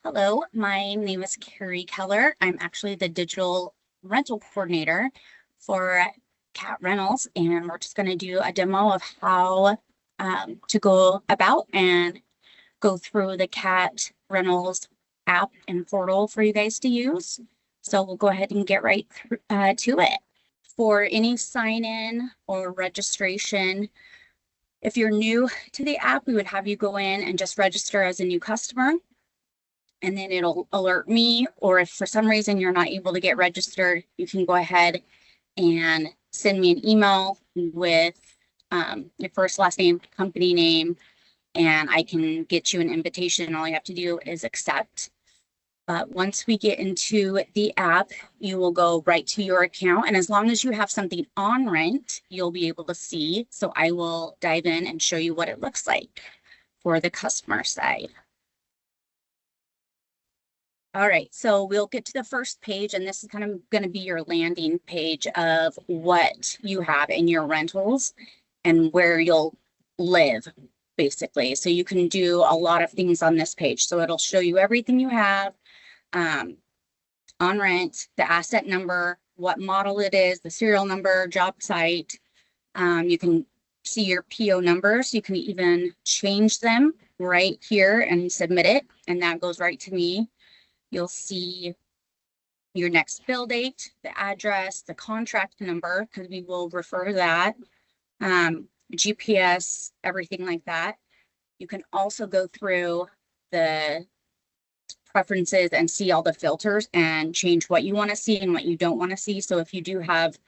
Hello, my name is Carrie Keller. I'm actually the digital rental coordinator for Cat Rentals, and we're just going to do a demo of how to go about and go through the Cat Rentals app and portal for you guys to use. So we'll go ahead and get right to it. For any sign in or registration, if you're new to the app, we would have you go in and just register as a new customer. And then it'll alert me, or if for some reason you're not able to get registered, you can go ahead and send me an email with your first, last name, company name, and I can get you an invitation. All you have to do is accept. But once we get into the app, you will go right to your account. And as long as you have something on rent, you'll be able to see. So I will dive in and show you what it looks like for the customer side. All right, so we'll get to the first page, and this is kind of going to be your landing page of what you have in your rentals and where you'll live, basically. So you can do a lot of things on this page. So it'll show you everything you have on rent, the asset number, what model it is, the serial number, job site. You can see your PO numbers. You can even change them right here and submit it, and that goes right to me. You'll see your next bill date, the address, the contract number, because we will refer to that, GPS, everything like that. You can also go through the preferences and see all the filters and change what you want to see and what you don't want to see. So if you do have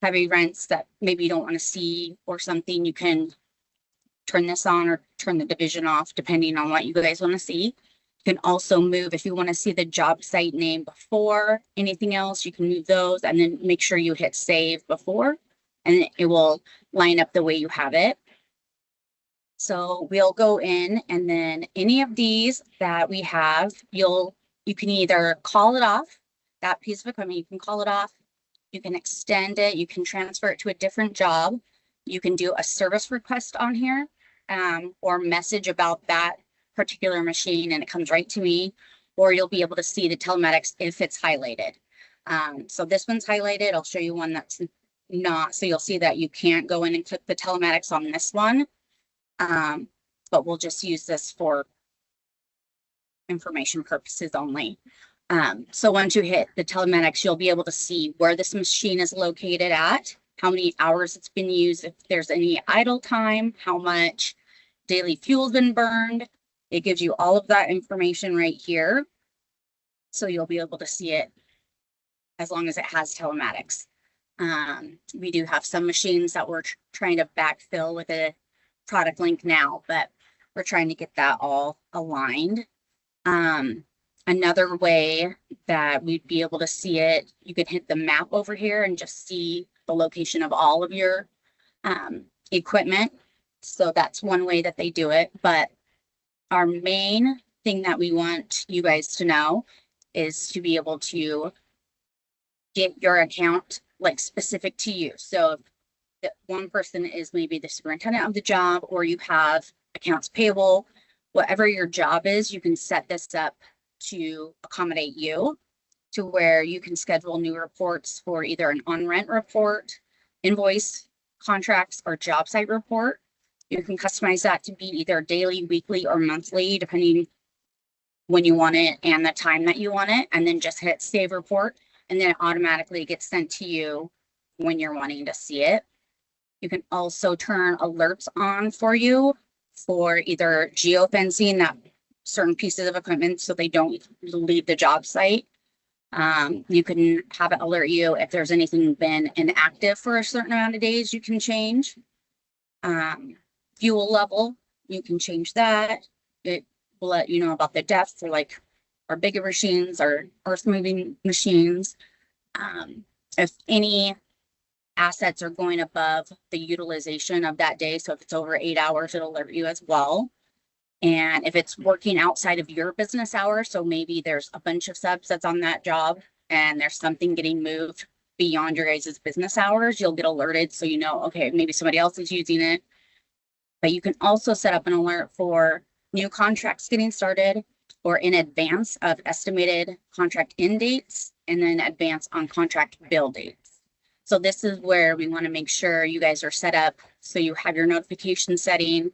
heavy rents that maybe you don't want to see or something, you can turn this on or turn the division off, depending on what you guys want to see. You can also move, if you want to see the job site name before anything else, you can move those and then make sure you hit save before, and it will line up the way you have it. So we'll go in, and then any of these that we have, you can either call it off, that piece of equipment, you can call it off, you can extend it, you can transfer it to a different job, you can do a service request on here, or message about that particular machine, and it comes right to me, or you'll be able to see the telematics if it's highlighted. So this one's highlighted. I'll show you one that's not. So you'll see that you can't go in and click the telematics on this one, but we'll just use this for information purposes only. So once you hit the telematics, you'll be able to see where this machine is located at, how many hours it's been used, if there's any idle time, how much daily fuel's been burned. It gives you all of that information right here. So you'll be able to see it as long as it has telematics. We do have some machines that we're trying to backfill with a product link now, but we're trying to get that all aligned. Another way that we'd be able to see it, you could hit the map over here and just see the location of all of your equipment. So that's one way that they do it. But our main thing that we want you guys to know is to be able to get your account like specific to you. So if one person is maybe the superintendent of the job, or you have accounts payable, whatever your job is, you can set this up to accommodate you to where you can schedule new reports for either an on-rent report, invoice, contracts, or job site report. You can customize that to be either daily, weekly, or monthly, depending when you want it and the time that you want it, and then just hit save report, and then it automatically gets sent to you when you're wanting to see it. You can also turn alerts on for you for either geofencing that certain pieces of equipment so they don't leave the job site. You can have it alert you if there's anything been inactive for a certain amount of days, you can change. Fuel level, you can change that. It will let you know about the depth for like our bigger machines, our earth moving machines. If any assets are going above the utilization of that day, so if it's over 8 hours, it'll alert you as well. And if it's working outside of your business hours, so maybe there's a bunch of subs that's on that job and there's something getting moved beyond your guys' business hours, you'll get alerted so you know, okay, maybe somebody else is using it. But you can also set up an alert for new contracts getting started, or in advance of estimated contract end dates, and then advance on contract bill dates. So this is where we want to make sure you guys are set up so you have your notification setting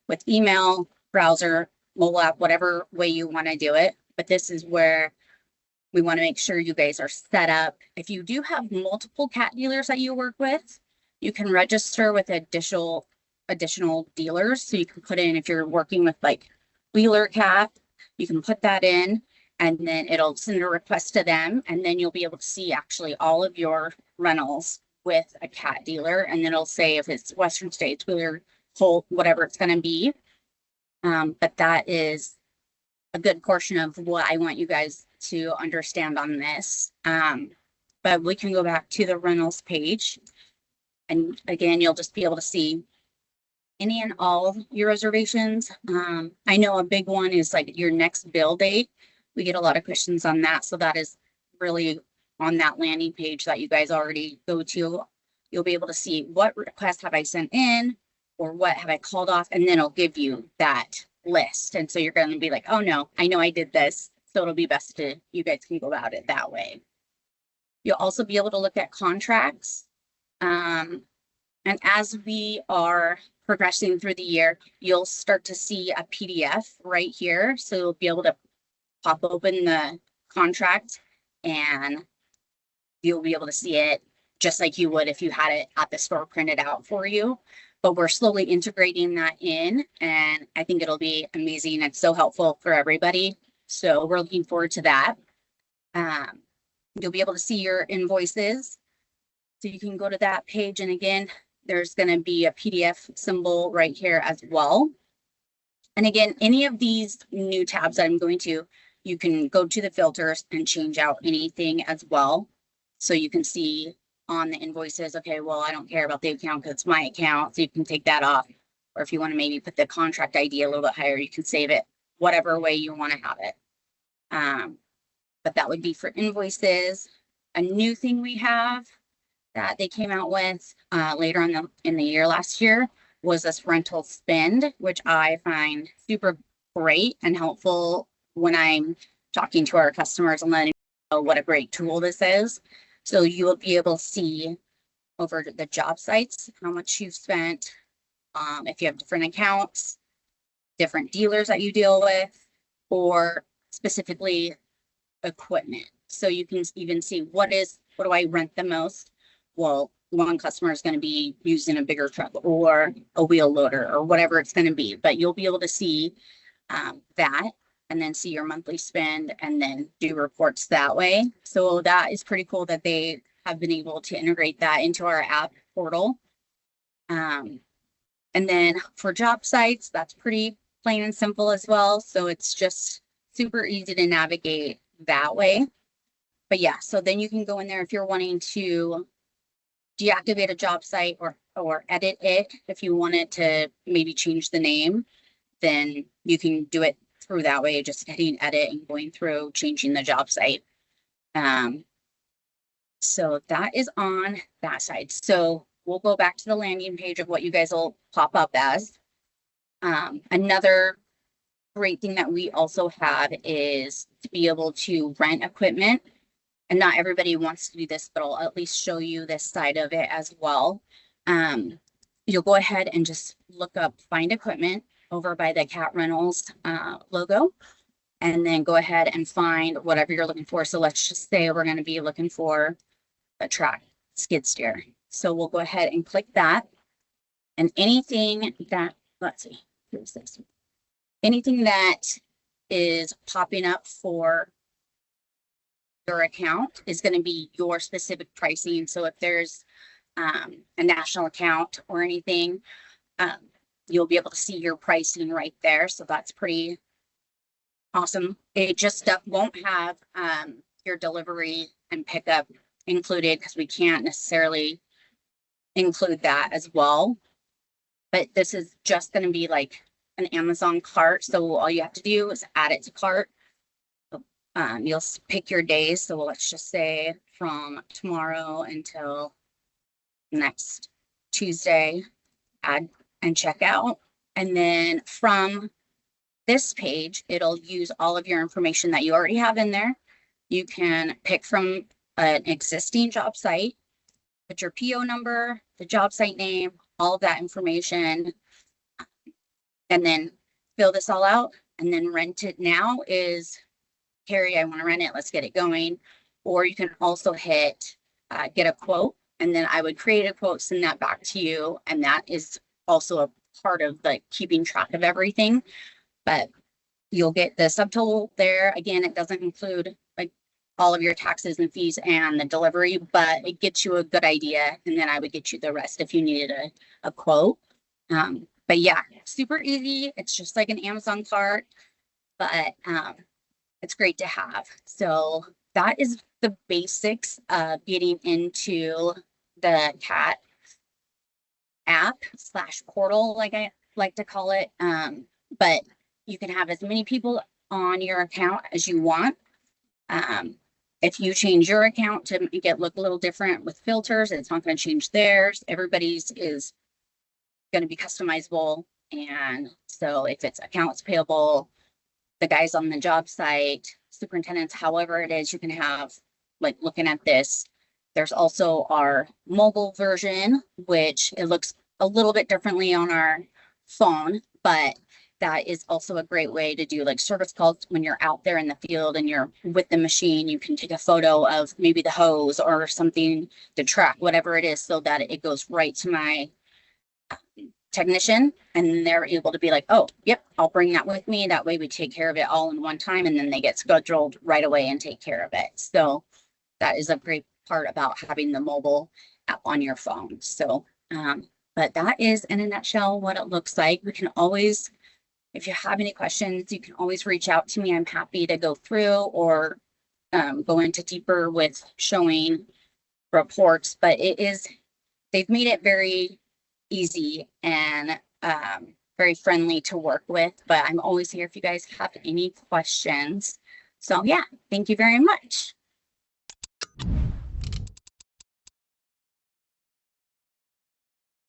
with email, browser, mobile app, whatever way you want to do it. But this is where we want to make sure you guys are set up. If you do have multiple cat dealers that you work with, you can register with additional dealers. So you can put in, if you're working with like Wheeler Cat, you can put that in, and then it'll send a request to them, and then you'll be able to see actually all of your rentals with a cat dealer, and then it'll say if it's Western States, Wheeler, Holt, whatever it's going to be. But that is a good portion of what I want you guys to understand on this. But we can go back to the rentals page, and again, you'll just be able to see any and all your reservations. I know a big one is like your next bill date. We get a lot of questions on that. So that is really on that landing page that you guys already go to. You'll be able to see what request have I sent in or what have I called off, and then it'll give you that list. And so you're going to be like, oh no, I know I did this. So it'll be best to, you guys can go about it that way. You'll also be able to look at contracts. And as we are progressing through the year, you'll start to see a PDF right here. So you'll be able to pop open the contract and you'll be able to see it just like you would if you had it at the store printed out for you. But we're slowly integrating that in, and I think it'll be amazing. It's so helpful for everybody. So we're looking forward to that. You'll be able to see your invoices. So you can go to that page, and again, there's going to be a PDF symbol right here as well. And again, any of these new tabs that I'm going to, you can go to the filters and change out anything as well. So you can see on the invoices, okay, well, I don't care about the account because it's my account. So you can take that off. Or if you want to maybe put the contract ID a little bit higher, you can save it whatever way you want to have it. But that would be for invoices. A new thing we have that they came out with later on in the year last year was this rental spend, which I find super great and helpful when I'm talking to our customers and letting them know what a great tool this is. So you will be able to see over the job sites how much you've spent, if you have different accounts, different dealers that you deal with, or specifically equipment. So you can even see what do I rent the most? Well, one customer is going to be using a bigger truck or a wheel loader or whatever it's going to be, but you'll be able to see that and then see your monthly spend and then do reports that way. So that is pretty cool that they have been able to integrate that into our app portal. And then for job sites, that's pretty plain and simple as well. So it's just super easy to navigate that way. But yeah, so then you can go in there if you're wanting to deactivate a job site or edit it. If you wanted to maybe change the name, then you can do it through that way, just hitting edit and going through changing the job site. So that is on that side. So we'll go back to the landing page of what you guys will pop up as. Another great thing that we also have is to be able to rent equipment. And not everybody wants to do this, but I'll at least show you this side of it as well. You'll go ahead and just look up find equipment over by the Cat Rentals logo, and then go ahead and find whatever you're looking for. So let's just say we're going to be looking for a track skid steer. So we'll go ahead and click that, and anything that, let's see, here's this. Anything that is popping up for your account is going to be your specific pricing. So if there's a national account or anything, you'll be able to see your pricing right there. So that's pretty awesome. It just won't have your delivery and pickup included because we can't necessarily include that as well. But this is just going to be like an Amazon cart. So all you have to do is add it to cart. You'll pick your days. So let's just say from tomorrow until next Tuesday, add and check out. And then from this page, it'll use all of your information that you already have in there. You can pick from an existing job site, put your PO number, the job site name, all of that information, and then fill this all out. And then rent it now is, Carrie, I want to rent it, let's get it going. Or you can also hit get a quote, and then I would create a quote, send that back to you. And that is also a part of like keeping track of everything. But you'll get the subtotal there. Again, it doesn't include like all of your taxes and fees and the delivery, but it gets you a good idea. And then I would get you the rest if you needed a quote. But yeah, super easy. It's just like an Amazon cart, but it's great to have. So that is the basics of getting into the CAT app / portal, like I like to call it. But you can have as many people on your account as you want. If you change your account to make it look a little different with filters, it's not going to change theirs. Everybody's is going to be customizable. And so if it's accounts payable, the guys on the job site, superintendents, however it is, you can have, like looking at this, there's also our mobile version, which it looks a little bit differently on our phone, but that is also a great way to do like service calls when you're out there in the field and you're with the machine. You can take a photo of maybe the hose or something to track whatever it is so that it goes right to my technician, and they're able to be like, oh, yep, I'll bring that with me. That way we take care of it all in one time, and then they get scheduled right away and take care of it. So that is a great part about having the mobile app on your phone. So, but that is in a nutshell what it looks like. We can always, if you have any questions, you can always reach out to me. I'm happy to go through or go into deeper with showing reports, but they've made it very easy and very friendly to work with, but I'm always here if you guys have any questions. So yeah, thank you very much.